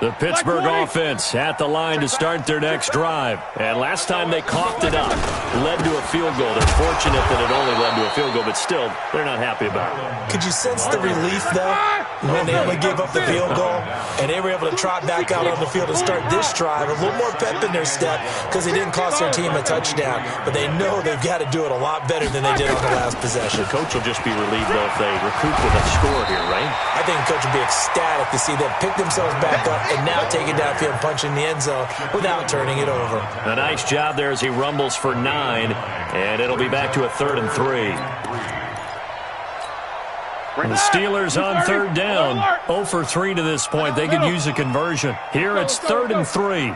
The Pittsburgh offense at the line to start their next drive. And last time they coughed it up, led to a field goal. They're fortunate that it only led to a field goal, but still, they're not happy about it. Could you sense the relief, though, when they only gave up the field goal and they were able to trot back out on the field and start this drive? A little more pep in their step because they didn't cost their team a touchdown, but they know they've got to do it a lot better than they did on the last possession. The coach will just be relieved, though, if they recoup with a score here, right? I think the coach will be ecstatic to see them pick themselves back up and now take it downfield and punch in the end zone without turning it over. A nice job there as he rumbles for 9, and it'll be back to a 3rd and 3. And the Steelers on 3rd down, 0 for 3 to this point. They could use a conversion. Here it's 3rd and 3.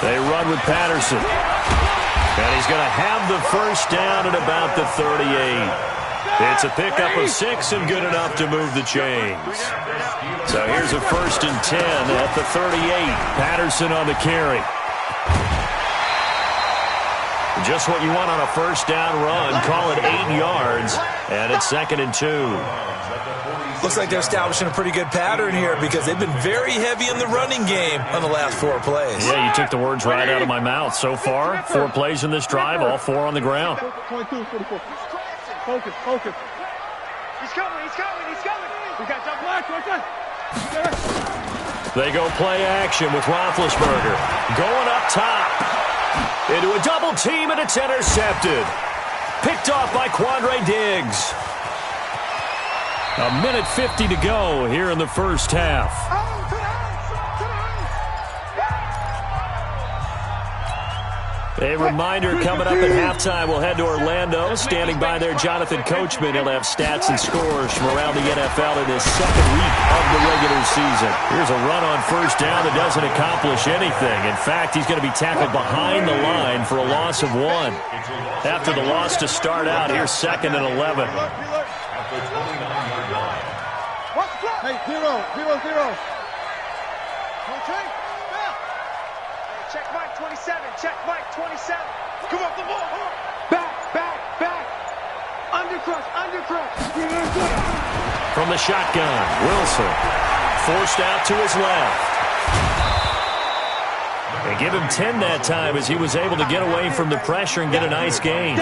They run with Patterson. And he's going to have the first down at about the 38. It's a pickup of 6 and good enough to move the chains. So here's a 1st and 10 at the 38. Patterson on the carry. Just what you want on a first down run. Call it 8 yards. And it's 2nd and 2. Looks like they're establishing a pretty good pattern here because they've been very heavy in the running game on the last 4 plays. Yeah, you took the words right out of my mouth. So far, 4 plays in this drive, all 4 on the ground. Focus. He's coming. We got that black right there. They go play action with Roethlisberger. Going up top. Into a double team, and it's intercepted. Picked off by Quandre Diggs. 1:50 to go here in the first half. A reminder coming up at halftime, we'll head to Orlando. Standing by there, Jonathan Coachman. He'll have stats and scores from around the NFL in his 2nd week of the regular season. Here's a run on first down that doesn't accomplish anything. In fact, he's going to be tackled behind the line for a loss of 1. After the loss to start out, here's 2nd and 11. Hey, 0. Check Mike 27. Come off the ball. Back. Undercrush. From the shotgun, Wilson. Forced out to his left. They give him 10 that time as he was able to get away from the pressure and get a nice gain.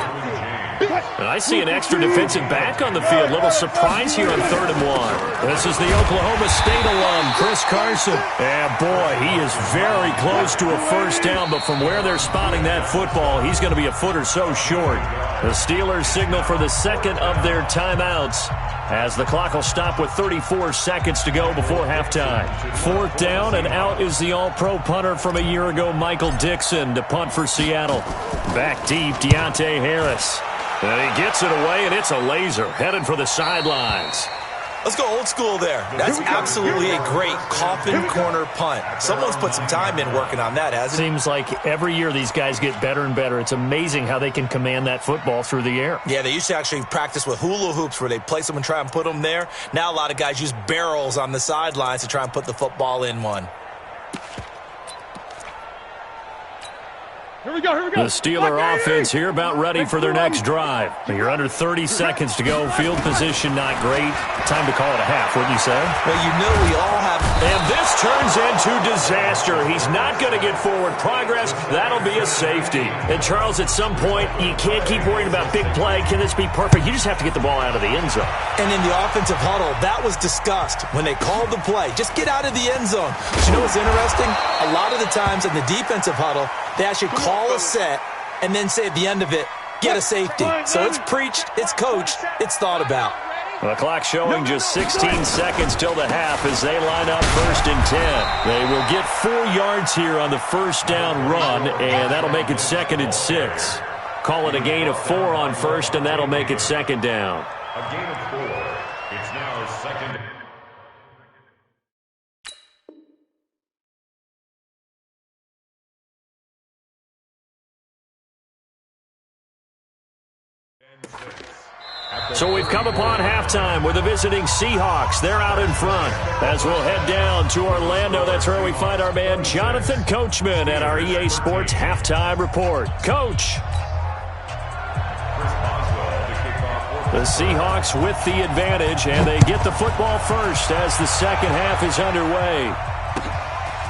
And I see an extra defensive back on the field. Little surprise here on 3rd and 1. This is the Oklahoma State alum, Chris Carson. And boy, he is very close to a first down, but from where they're spotting that football, he's going to be a foot or so short. The Steelers signal for the 2nd of their timeouts as the clock will stop with 34 seconds to go before halftime. 4th down, and out is the all-pro punter from a year ago, Michael Dixon, to punt for Seattle. Back deep, Deontay Harris. And he gets it away, and it's a laser headed for the sidelines. Let's go old school there. That's absolutely a great coffin corner punt. Someone's put some time in working on that, hasn't it? Seems like every year these guys get better and better. It's amazing how they can command that football through the air. Yeah, they used to actually practice with hula hoops where they place them and try and put them there. Now a lot of guys use barrels on the sidelines to try and put the football in one. Here we go. The Steeler offense here about ready for their next drive. You're under 30 seconds to go. Field position not great. Time to call it a half, wouldn't you say? Well, you know we all have... And this turns into disaster. He's not going to get forward progress. That'll be a safety. And, Charles, at some point, you can't keep worrying about big play. Can this be perfect? You just have to get the ball out of the end zone. And in the offensive huddle, that was discussed when they called the play. Just get out of the end zone. But you know what's interesting? A lot of the times in the defensive huddle, they actually call a set and then say at the end of it, get a safety. So it's preached, it's coached, it's thought about. The clock showing just 16 seconds till the half as they line up 1st and 10. They will get 4 yards here on the first down run, and that'll make it 2nd and 6. Call it a gain of 4 on first, and that'll make it 2nd down. A gain of 4. It's now 2nd. So we've come upon halftime with the visiting Seahawks. They're out in front. As we'll head down to Orlando, that's where we find our man Jonathan Coachman at our EA Sports Halftime Report. Coach. The Seahawks with the advantage, and they get the football first as the second half is underway.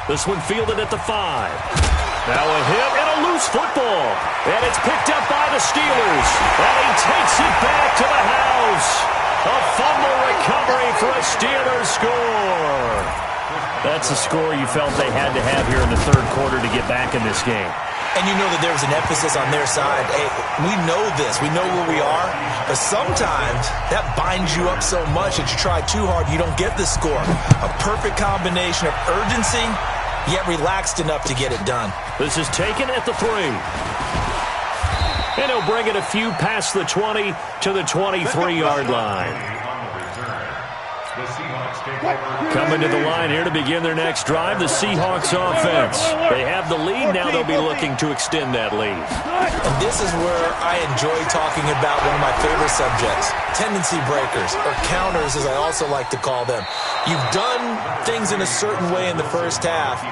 This one fielded at the 5. Now a hit and a loose football. And it's picked up by the Steelers. And he takes it back to the house. A fumble recovery for a Steelers score. That's a score you felt they had to have here in the third quarter to get back in this game. And you know that there was an emphasis on their side. Hey, we know this. We know where we are. But sometimes that binds you up so much that you try too hard, you don't get the score. A perfect combination of urgency, yet relaxed enough to get it done. This is taken at the 3. And he'll bring it a few past the 20 to the 23-yard line. Coming to the line here to begin their next drive, the Seahawks offense. They have the lead. Now they'll be looking to extend that lead. And this is where I enjoy talking about one of my favorite subjects, tendency breakers, or counters as I also like to call them. You've done things in a certain way in the first half,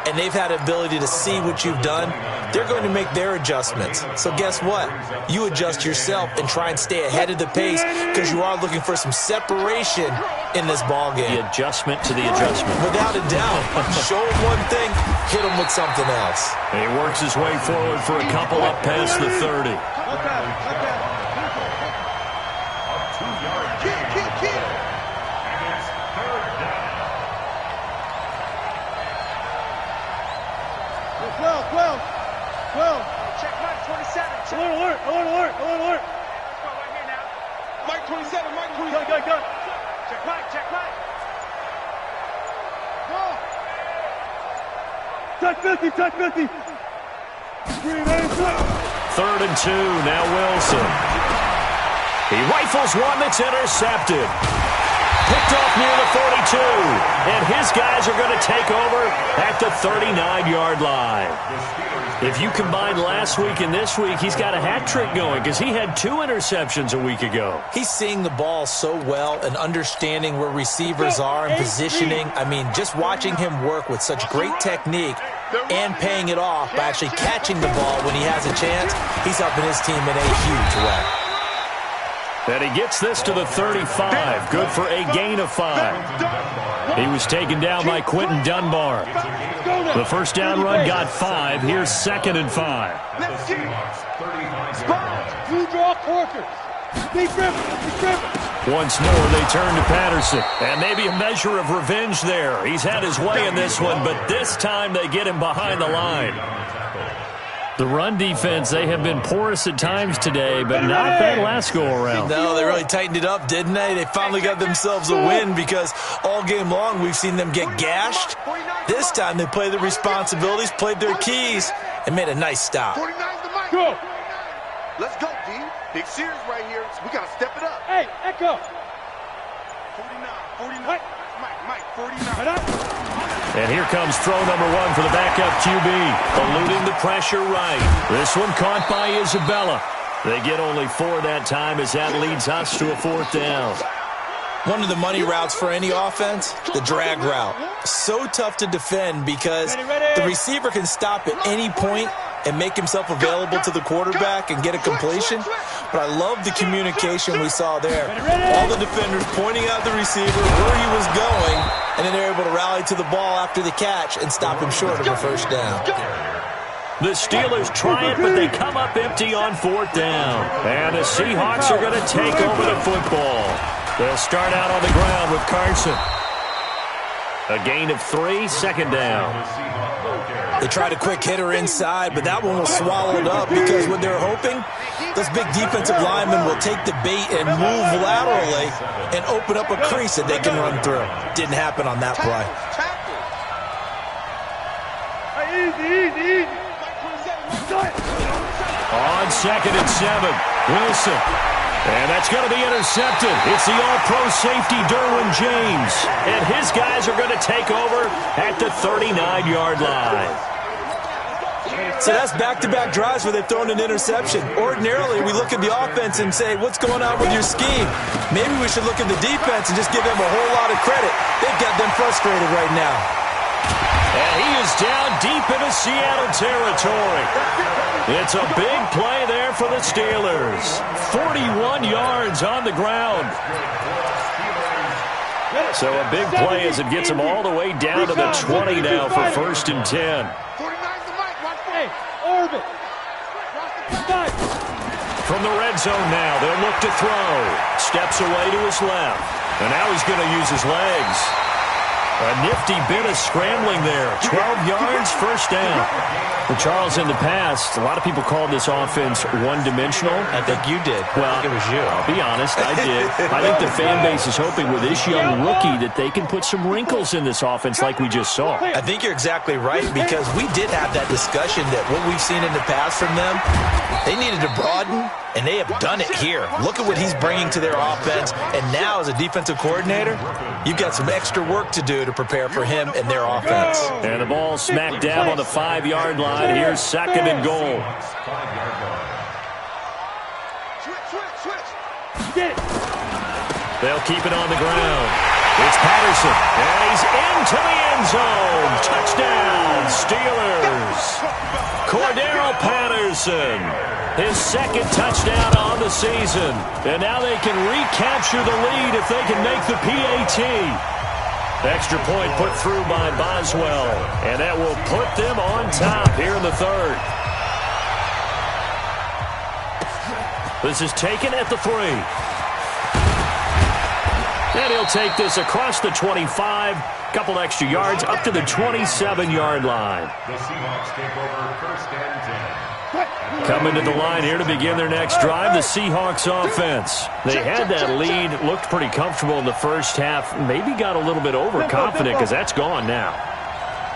and they've had the ability to see what you've done. They're going to make their adjustments. So guess what? You adjust yourself and try and stay ahead of the pace because you are looking for some separation in this ball game. The adjustment to the adjustment. Without a doubt. Show him one thing, hit him with something else. And he works his way forward for a couple up past the 30. Check Mike 27. Alert. Let's go right here now. Mike 27. Go. Check Mike. Go. Touch 50. 3rd and 2. Now Wilson. He rifles one that's intercepted. Picked off near the 42. And his guys are going to take over at the 39-yard line. If you combine last week and this week, he's got a hat trick going because he had 2 interceptions a week ago. He's seeing the ball so well and understanding where receivers are and positioning. I mean, just watching him work with such great technique and paying it off by actually catching the ball when he has a chance, he's helping his team in a huge way. And he gets this to the 35. Good for a gain of 5. He was taken down by Quentin Dunbar. The first down run got 5. Here's 2nd and 5. You draw quarters. Big grip. Once more, they turn to Patterson. And maybe a measure of revenge there. He's had his way in this one, but this time they get him behind the line. The run defense, they have been porous at times today, but not that last go-around. No, they really tightened it up, didn't they? They finally got themselves a win because all game long we've seen them get gashed. This time they played their responsibilities, played their keys, and made a nice stop. 49's the mic. Go. Let's go, D. Big series right here. We got to step it up. Hey, Echo. 49. Mike, 49. And here comes throw number 1 for the backup QB. Eluding the pressure right. This one caught by Isabella. They get only 4 that time as that leads us to a 4th down. One of the money routes for any offense, the drag route. So tough to defend because the receiver can stop at any point and make himself available to the quarterback and get a completion. But I love the communication we saw there. All the defenders pointing out the receiver, where he was going, and then they're able to rally to the ball after the catch and stop him short of a first down. The Steelers try it, but they come up empty on 4th down. And the Seahawks are going to take over the football. They'll start out on the ground with Carson. A gain of 3, 2nd down. They tried a quick hitter inside, but that one was swallowed up because what they're hoping, those big defensive linemen will take the bait and move laterally and open up a crease that they can run through. Didn't happen on that play. Easy. On 2nd and 7, Wilson. And that's going to be intercepted. It's the all-pro safety, Derwin James. And his guys are going to take over at the 39-yard line. So that's back-to-back drives where they've thrown an interception. Ordinarily, we look at the offense and say, what's going on with your scheme? Maybe we should look at the defense and just give them a whole lot of credit. They've got them frustrated right now. And he is down deep into Seattle territory. It's a big play there for the Steelers. 41 yards on the ground. So a big play as it gets them all the way down to the 20 now for 1st and 10. Hey, orbit. From the red zone now, they'll look to throw. Steps away to his left. And now he's going to use his legs. A nifty bit of scrambling there. 12 yards, 1st down. For Charles, in the past, a lot of people called this offense one-dimensional. I think you did. Well, I think it was you. I'll be honest, I did. I think the fan base is hoping with this young rookie that they can put some wrinkles in this offense like we just saw. I think you're exactly right, because we did have that discussion that what we've seen in the past from them, they needed to broaden, and they have done it here. Look at what he's bringing to their offense, and now as a defensive coordinator, you've got some extra work to do to prepare for him and their offense. And the ball smack dab on the 5-yard line. Here's 2nd and goal. They'll keep it on the ground. It's Patterson, and he's into the end zone. Touchdown, Steelers. Cordero Patterson, his 2nd touchdown on the season. And now they can recapture the lead if they can make the PAT. Extra point put through by Boswell, and that will put them on top here in the 3rd. This is taken at the 3. And he'll take this across the 25, couple extra yards up to the 27-yard line. The Seahawks take over 1st and 10. Coming to the line here to begin their next drive, the Seahawks offense. They had that lead, looked pretty comfortable in the first half, maybe got a little bit overconfident because that's gone now.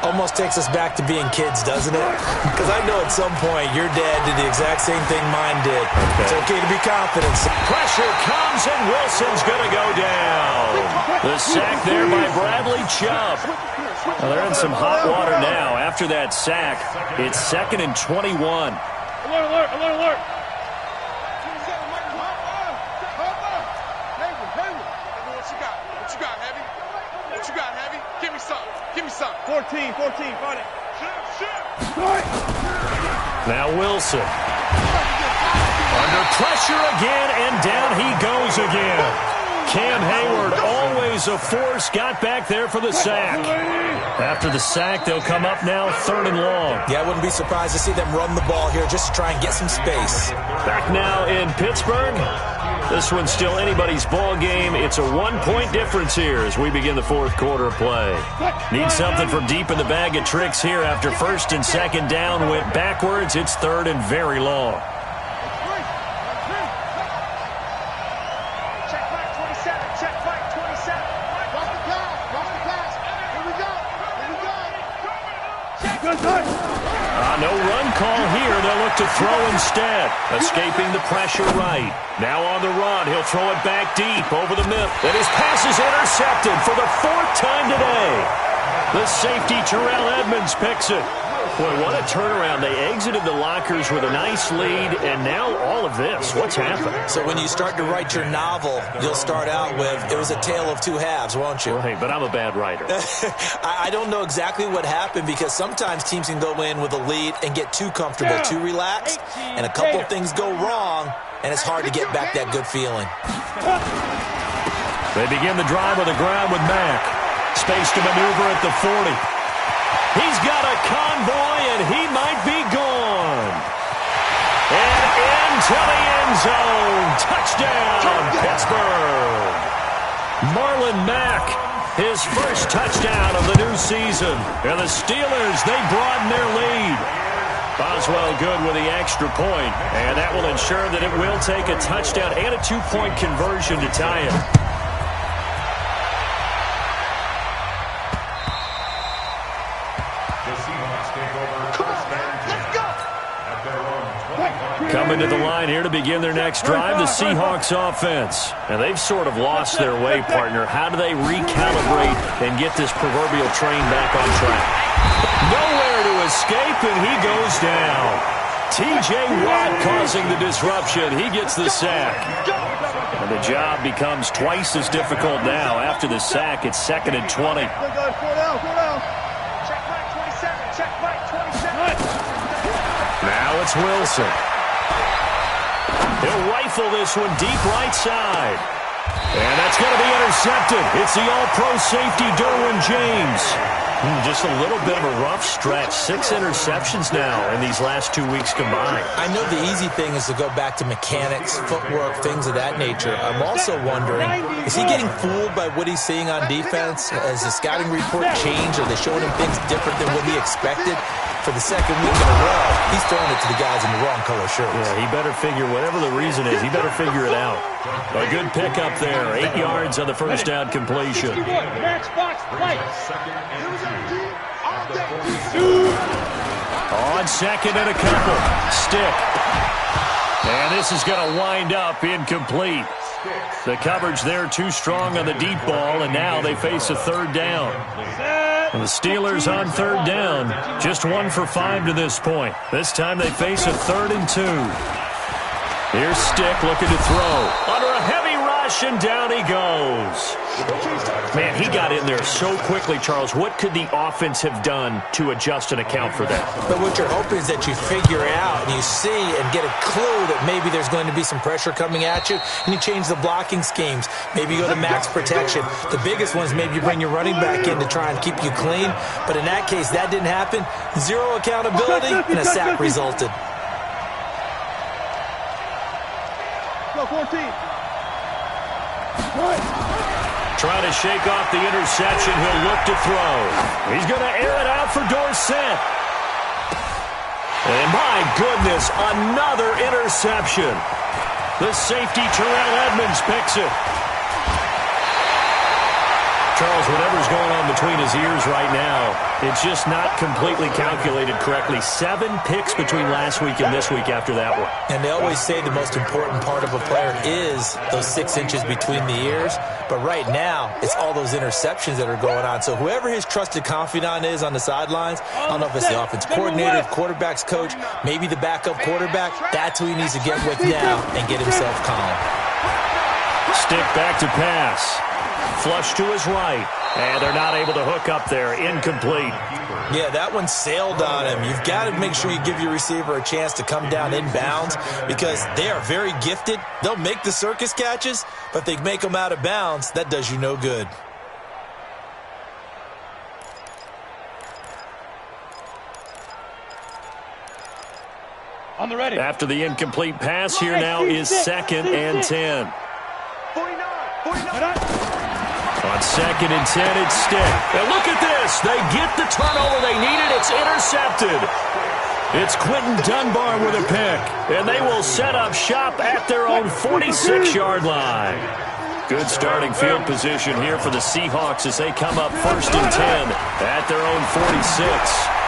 Almost takes us back to being kids, doesn't it? Because I know at some point your dad did the exact same thing mine did. Okay. It's okay to be confident. Pressure comes, and Wilson's going to go down. The sack there by Bradley Chubb. Well, they're in some hot water now. After that sack, it's 2nd and 21. Alert, alert, alert, alert. What you got? What you got, Heavy? What you got, Heavy? Give me some. Give me some. 14, find it. Now Wilson. Under pressure again, and down he goes again. Cam Hayward, always a force, got back there for the sack. After the sack, they'll come up now 3rd and long. Yeah, I wouldn't be surprised to see them run the ball here just to try and get some space. Back now in Pittsburgh. This one's still anybody's ball game. It's a 1-point difference here as we begin the 4th quarter of play. Need something from deep in the bag of tricks here after 1st and 2nd down. Went backwards. It's 3rd and very long. No run call here. They'll look to throw instead. Escaping the pressure right. Now on the run. He'll throw it back deep over the middle. And his pass is intercepted for the 4th time today. The safety, Terrell Edmonds, picks it. Boy, what a turnaround. They exited the lockers with a nice lead, and now all of this. What's happened? So when you start to write your novel, you'll start out with, it was a tale of two halves, won't you? Right, but I'm a bad writer. I don't know exactly what happened, because sometimes teams can go in with a lead and get too comfortable, too relaxed, and a couple of things go wrong, and it's hard to get back that good feeling. They begin the drive on the ground with Mack. Space to maneuver at the 40. He's got a convoy, and he might be gone. And into the end zone. Touchdown, Pittsburgh. Marlon Mack, his first touchdown of the new season. And the Steelers, they broaden their lead. Boswell good with the extra point, and that will ensure that it will take a touchdown and a 2-point conversion to tie it. Coming to the line here to begin their next drive, the Seahawks offense. And they've sort of lost their way, partner. How do they recalibrate and get this proverbial train back on track? Nowhere to escape, and he goes down. T.J. Watt causing the disruption. He gets the sack. And the job becomes twice as difficult now. After the sack, it's 2nd and 20. Go down. it's Wilson. He'll rifle this one deep right side. And that's going to be intercepted. It's the all-pro safety, Derwin James. Just a little bit of a rough stretch. 6 interceptions now in these last 2 weeks combined. I know the easy thing is to go back to mechanics, footwork, things of that nature. I'm also wondering, is he getting fooled by what he's seeing on defense? Has the scouting report changed? Are they showing him things different than what he expected? For the second week in a row, he's throwing it to the guys in the wrong color shirts. Yeah, he better figure, whatever the reason is, he better figure it out. A good pickup there. 8 yards on the first down completion. On second and a couple. Stick. And this is going to wind up incomplete. The coverage there too strong on the deep ball, and now they face a third down. The Steelers on third down, just 1 for 5 to this point. This time they face a 3rd and 2. Here's Stick looking to throw. Under a heavy rush, and down he goes. Man, he got in there so quickly, Charles. What could the offense have done to adjust and account for that? But what you're hoping is that you figure out and you see and get a clue that maybe there's going to be some pressure coming at you, and you change the blocking schemes. Maybe you go to max protection. The biggest one is maybe you bring your running back in to try and keep you clean. But in that case, that didn't happen. 0 accountability, and a sack resulted. Go 14. Trying to shake off the interception. He'll look to throw. He's going to air it out for Dorsett. And my goodness, another interception. The safety, Terrell Edmonds, picks it. Charles, whatever's going on between his ears right now, it's just not completely calculated correctly. 7 picks between last week and this week after that one. And they always say the most important part of a player is those 6 inches between the ears. But right now, it's all those interceptions that are going on. So whoever his trusted confidant is on the sidelines, I don't know if it's the offense coordinator, quarterback's coach, maybe the backup quarterback, that's who he needs to get with now and get himself calm. Stick back to pass. Flush to his right. And they're not able to hook up there. Incomplete. Yeah, that one sailed on him. You've got to make sure you give your receiver a chance to come down inbounds because they are very gifted. They'll make the circus catches, but if they make them out of bounds, that does you no good. On the ready. After the incomplete pass, here now is 2nd and 10. 49. On 2nd and 10, it's Stick. And look at this. They get the turnover they needed. It's intercepted. It's Quentin Dunbar with a pick. And they will set up shop at their own 46-yard line. Good starting field position here for the Seahawks as they come up 1st and 10 at their own 46.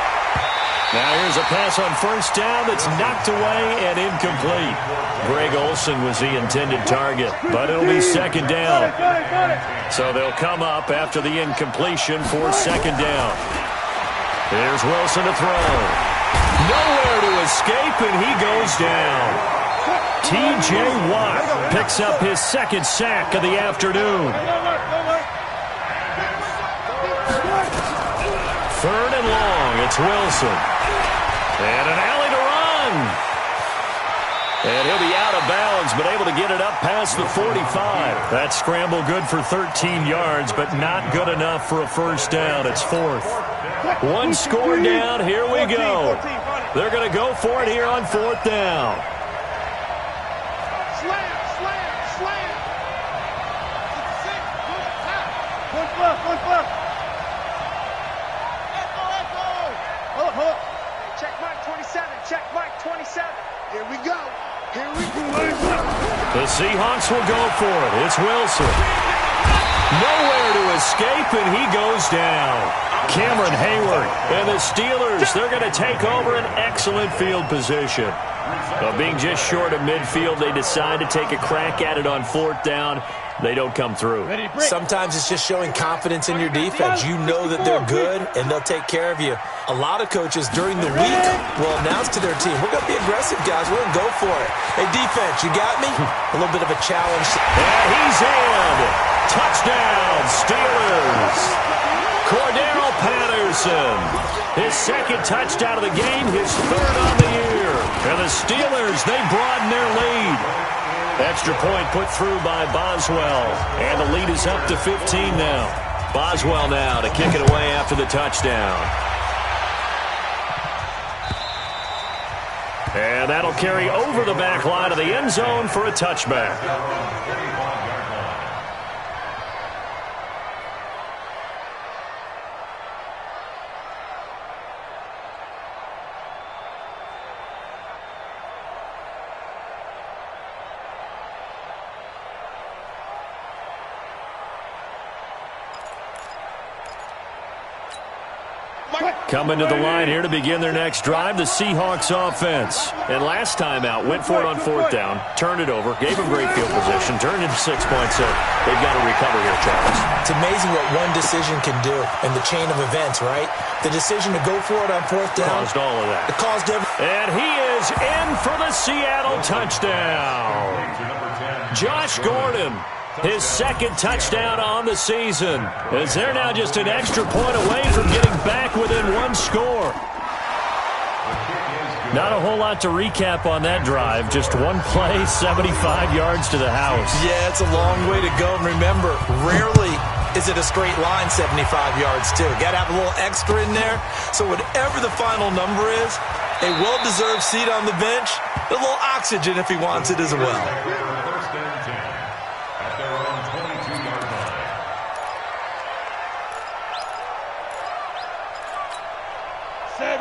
Now here's a pass on 1st down that's knocked away and incomplete. Greg Olsen was the intended target, but it'll be 2nd down. So they'll come up after the incompletion for 2nd down. Here's Wilson to throw. Nowhere to escape, and he goes down. T.J. Watt picks up his 2nd sack of the afternoon. 3rd and long, it's Wilson. And an alley to run. And he'll be out of bounds, but able to get it up past the 45. That scramble good for 13 yards, but not good enough for a 1st down. It's 4th. 1 score down. Here we go. They're going to go for it here on 4th down. Slam. 1 left. Hold up. Check Mike 27. Here we go. The Seahawks will go for it. It's Wilson. Nowhere to escape, and he goes down. Cameron Hayward and the Steelers, they're going to take over an excellent field position. But being just short of midfield, they decide to take a crack at it on 4th down. They don't come through. Sometimes it's just showing confidence in your defense. You know that they're good, and they'll take care of you. A lot of coaches during the week will announce to their team, we're going to be aggressive, guys. We're going to go for it. Hey, defense, you got me? A little bit of a challenge. And he's in. Touchdown, Steelers. Cordero Patterson. His 2nd touchdown of the game, his 3rd on the year. And the Steelers, they broaden their lead. Extra point put through by Boswell. And the lead is up to 15 now. Boswell now to kick it away after the touchdown. And that'll carry over the back line of the end zone for a touchback. Coming to the line here to begin their next drive, the Seahawks offense. And last time out, went for it on fourth down, turned it over, gave them great field position, turned into 6 points. So they've got to recover here, Charles. It's amazing what one decision can do in the chain of events, right? The decision to go for it on fourth down. Caused all of that. It caused everything. And he is in for the Seattle touchdown. Josh Gordon. His second touchdown on the season, as they're now just an extra point away from getting back within one score. Not a whole lot to recap on that drive. Just one play, 75 yards to the house. Yeah, it's a long way to go. And remember, rarely is it a straight line 75 yards, too. Got to have a little extra in there. So whatever the final number is, a well-deserved seat on the bench, a little oxygen if he wants it as well.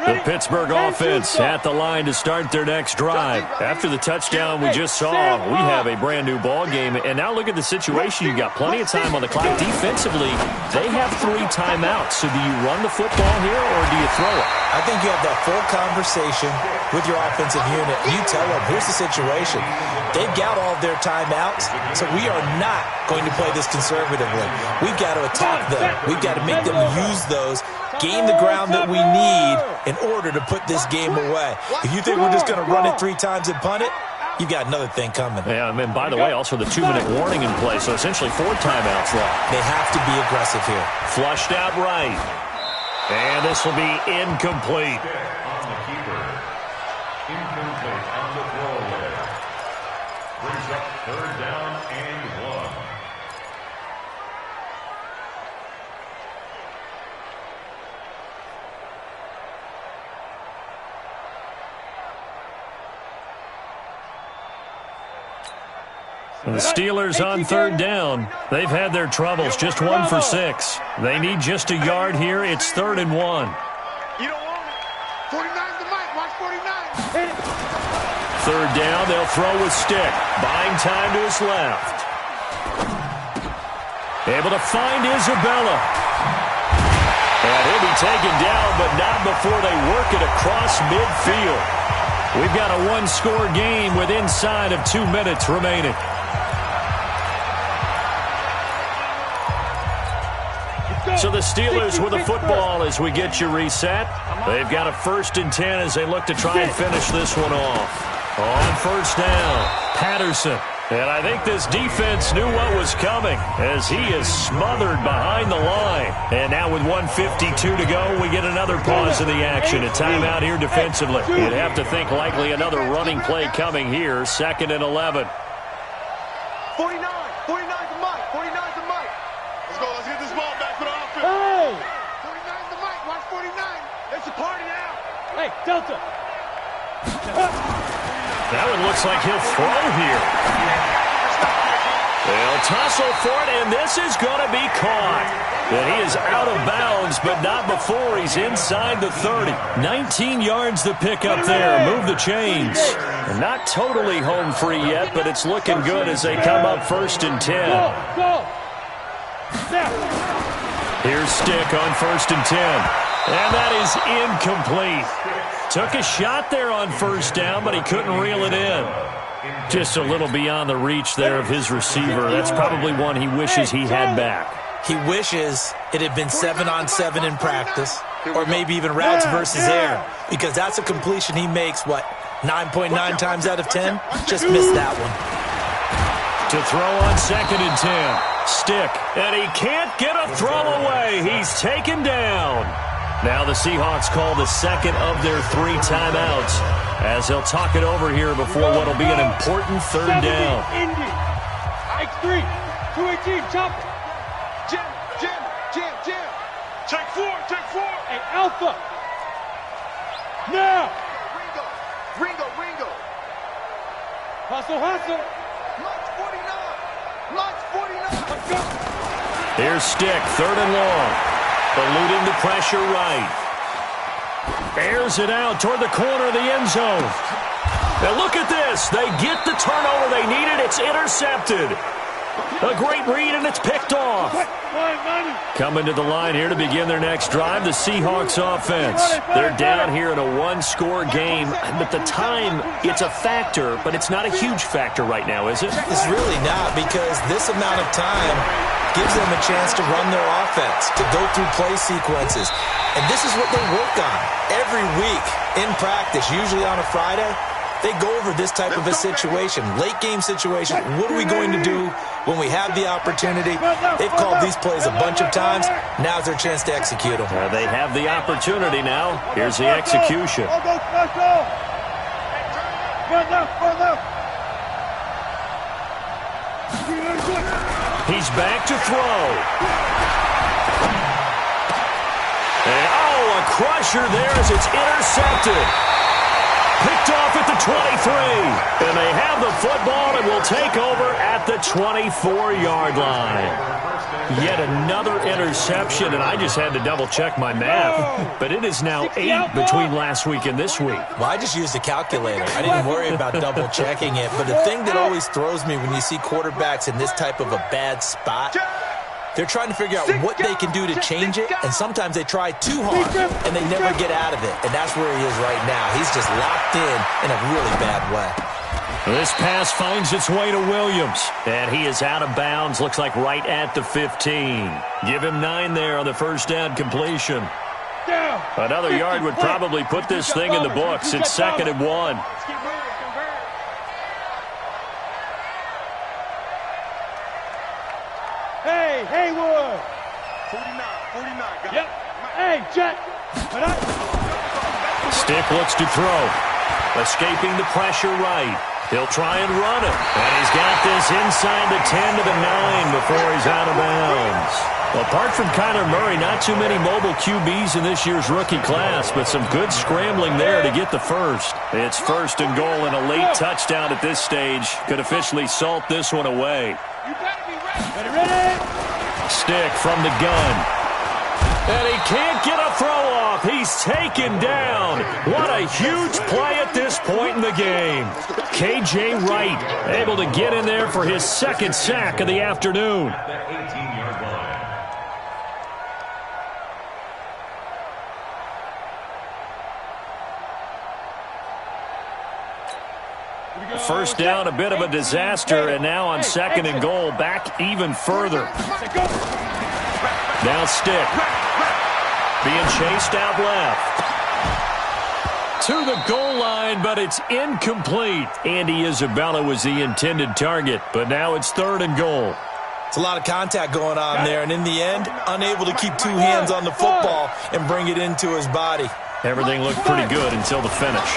The Pittsburgh offense at the line to start their next drive. After the touchdown we just saw, we have a brand new ball game. And now look at the situation. You've got plenty of time on the clock. Defensively, they have 3 timeouts. So do you run the football here or do you throw it? I think you have that full conversation with your offensive unit. You tell them, here's the situation. They've got all of their timeouts, so we are not going to play this conservatively. We've got to attack them. We've got to make them use those, gain the ground that we need in order to put this game away. If you think we're just going to run it 3 times and punt it, you've got another thing coming. Yeah, and by the way, also the 2-minute warning in play, so essentially 4 timeouts left. They have to be aggressive here. Flushed out right. And this will be incomplete. On the keeper. Incomplete on the throwaway. Brings up 3rd down and 1. The Steelers on 3rd down. They've had their troubles, just 1 for 6. They need just a yard here. It's 3rd and 1. You don't want it. 49's the mic. Watch 49. 3rd down, they'll throw with stick. Buying time to his left. Able to find Isabella. And he'll be taken down, but not before they work it across midfield. We've got a 1-score game with inside of 2 minutes remaining. So the Steelers with a football as we get you reset. They've got a 1st and 10 as they look to try and finish this one off. On 1st down, Patterson. And I think this defense knew what was coming as he is smothered behind the line. And now with 1:52 to go, we get another pause in the action. A timeout here defensively. You'd have to think likely another running play coming here. 2nd and 11. 49. 49's the mic. 49's the mic. Let's go. Let's get this ball back for the offense. 49's the mic. Watch 49. It's a party now. Hey, Delta. That one looks like he'll throw here. They'll tussle for it, and this is going to be caught. And he is out of bounds, but not before he's inside the 30. 19 yards to pick up there. Move the chains. And not totally home free yet, but it's looking good as they come up 1st and 10. Go. Here's Stick on 1st and 10. And that is incomplete. Took a shot there on 1st down, but he couldn't reel it in. Just a little beyond the reach there of his receiver. That's probably one he wishes he had back. He wishes it had been 7-on-7 in practice, or maybe even routes versus air, because that's a completion he makes, 9.9 times out of 10? Just missed that one. To throw on 2nd and 10. Stick, and he can't get a throw away. He's taken down. Now the Seahawks call the 2nd of their 3 timeouts as they'll talk it over here before what will be an important third down. Indy. X3. 218. Chop it. Jim. Take four. Hey, Alpha. Now. Ringo. Hustle. Launch 49. Let's go. Here's Stick, third and long. Eluding the pressure right. Airs it out toward the corner of the end zone. Now look at this. They get the turnover they needed. It's intercepted. A great read, and it's picked off. Coming to the line here to begin their next drive, the Seahawks offense. They're down here in a one-score game. But the time, it's a factor, but it's not a huge factor right now, is it? It's really not, because this amount of time gives them a chance to run their offense, to go through play sequences. And this is what they work on every week in practice, usually on a Friday. They go over this type of a situation, late game situation. What are we going to do when we have the opportunity? They've called these plays a bunch of times. Now's their chance to execute them. They have the opportunity now. Here's the execution. Let's go. Run left. He's back to throw. And, a crusher there as it's intercepted. Picked off at the 23. And they have the football and will take over at the 24-yard line. Yet another interception, and I just had to double-check my math. But it is now 8 between last week and this week. Well, I just used a calculator. I didn't worry about double-checking it. But the thing that always throws me when you see quarterbacks in this type of a bad spot, they're trying to figure out what they can do to change it, and sometimes they try too hard, and they never get out of it. And that's where he is right now. He's just locked in a really bad way. This pass finds its way to Williams, and he is out of bounds, looks like right at the 15. Give him 9 there on the first down completion. Another yard would probably put this thing in the books. It's 2nd and 1. Hey, Haywood. 49. Got Yep. Hey, Jet. Stick looks to throw. Escaping the pressure right. He'll try and run it. And he's got this inside the 10 to the 9 before he's out of bounds. Apart from Kyler Murray, not too many mobile QBs in this year's rookie class, but some good scrambling there to get the first. It's 1st and goal, and a late touchdown at this stage could officially salt this one away. You better be ready. Stick from the gun. And he can't get a throw off. He's taken down. What a huge play at this point in the game. K.J. Wright able to get in there for his 2nd sack of the afternoon. That 18-yard line. First down, a bit of a disaster, and now on 2nd and goal, back even further. Now Stick being chased out left. To the goal line, but it's incomplete. Andy Isabella was the intended target, but now it's 3rd and goal. It's a lot of contact going on there, and in the end, unable to keep 2 hands on the football and bring it into his body. Everything looked pretty good until the finish.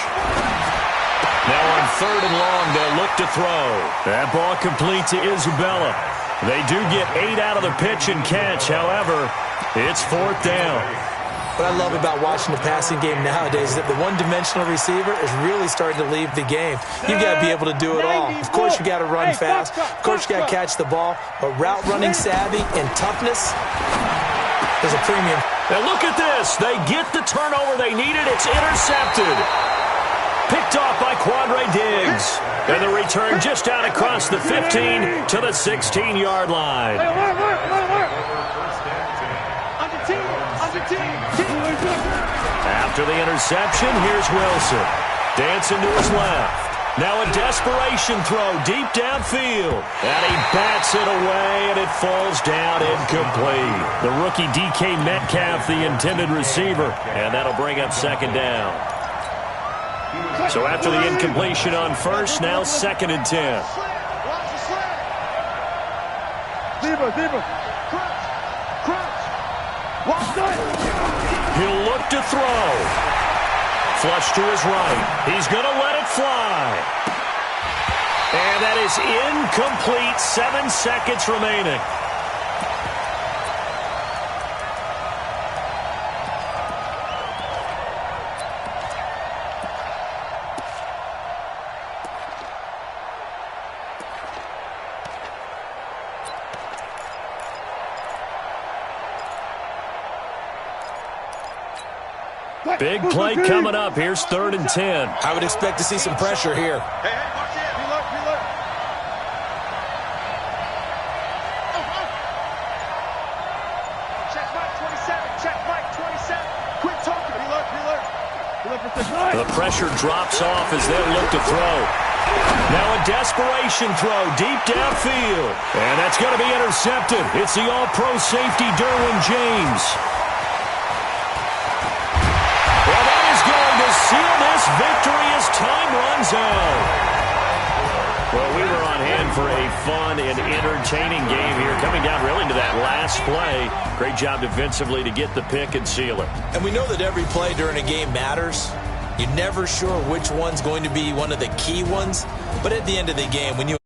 Now on 3rd and long, they'll look to throw. That ball complete to Isabella. They do get 8 out of the pitch and catch. However, it's 4th down. What I love about watching the passing game nowadays is that the one-dimensional receiver is really starting to leave the game. You've got to be able to do it all. Of course, you got to run fast. Of course, you got to catch the ball. But route running savvy and toughness, there's a premium. Now look at this. They get the turnover they needed. It's intercepted. Picked off by Quandre Diggs. And the return just out across the 15 to the 16-yard line. After the interception, here's Wilson. Dancing to his left. Now a desperation throw deep downfield. And he bats it away, and it falls down incomplete. The rookie DK Metcalf, the intended receiver. And that'll bring up 2nd down. So after the incompletion on 1st, now 2nd and 10. He'll look to throw. Flush to his right. He's going to fly. And that is incomplete. 7 seconds remaining. Big play coming up. Here's 3rd and 10. I would expect to see some pressure here. Hey, watch it. Reload, reload. Check Mike 27. Check Mike 27. Quit talking. Reload, reload. Reload for 6. The pressure drops off as they look to throw. Now a desperation throw deep downfield. And that's going to be intercepted. It's the all-pro safety, Derwin James. Well, that is going to seal this victory as time runs out. Well, we were on hand for a fun and entertaining game here, coming down really to that last play. Great job defensively to get the pick and seal it. And we know that every play during a game matters. You're never sure which one's going to be one of the key ones. But at the end of the game, when you